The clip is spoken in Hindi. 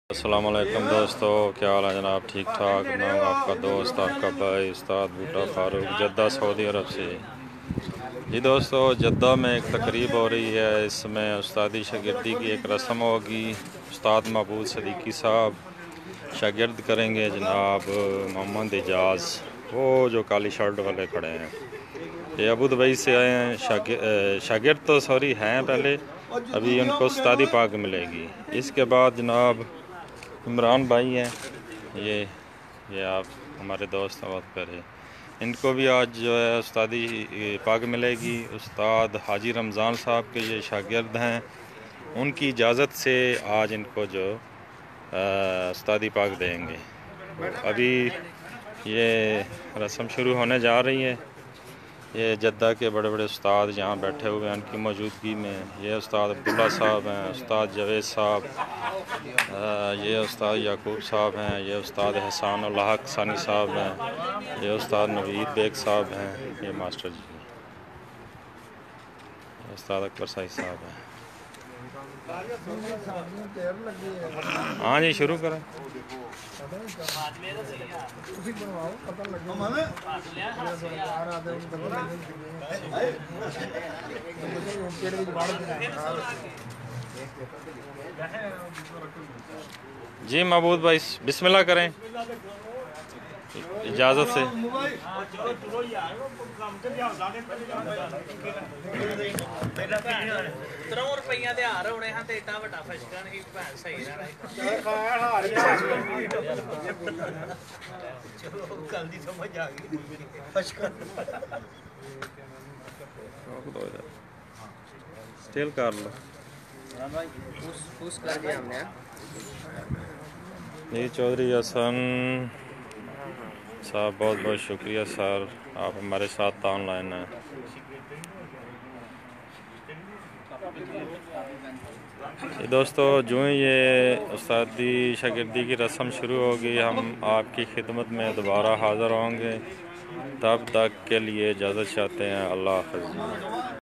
अस्सलाम वालेकुम दोस्तों, क्या हाल है जनाब? ठीक ठाक। मैं हूँ आपका दोस्त, आपका भाई उस्ताद बूटा फारूक, जद्दा सऊदी अरब से। जी दोस्तों, जद्दा में एक तकरीब हो रही है। इसमें उस्तादी शागिर्दी की एक रस्म होगी। उस्ताद महबूब सदीकी साहब शागिर्द करेंगे जनाब मोहम्मद एजाज, वो जो काली शर्ट वाले खड़े हैं। ये अबू दुबई से आए हैं। शागिर्द तो सॉरी हैं पहले, अभी उनको उस्तादी पाक मिलेगी। इसके बाद जनाब इमरान भाई हैं, ये आप हमारे दोस्त हैं बहुत प्यारे। इनको भी आज जो है उस्तादी पाक मिलेगी। उस्ताद हाजी रमज़ान साहब के ये शागिर्द हैं, उनकी इजाज़त से आज इनको जो उस्तादी पाक देंगे। अभी ये रस्म शुरू होने जा रही है। ये जद्दा के बड़े बड़े उस्ताद यहाँ बैठे हुए हैं उनकी मौजूदगी में। ये उस्ताद अब्दुल्ला साहब हैं, उस्ताद जावेद साहब, ये उस्ताद याकूब साहब हैं, ये उस्ताद एहसान उल हक सानी साहब हैं, ये उस्ताद नवीद बेग साहब हैं, ये मास्टर जी, ये उस्ताद अकबर साहिब साहब हैं। हाँ जी, शुरू करें। जी महबूद भाई बिस्मिल्लाह करें इजाज़त से। स्टिल कर लो जी। चौधरी हसन साहब बहुत बहुत शुक्रिया सर, आप हमारे साथ ऑनलाइन हैं। दोस्तों, जो ही ये उस्तादी शागिर्दी की रस्म शुरू होगी, हम आपकी खिदमत में दोबारा हाज़िर होंगे। तब तक के लिए इजाज़त चाहते हैं। अल्लाह हाफ़िज़।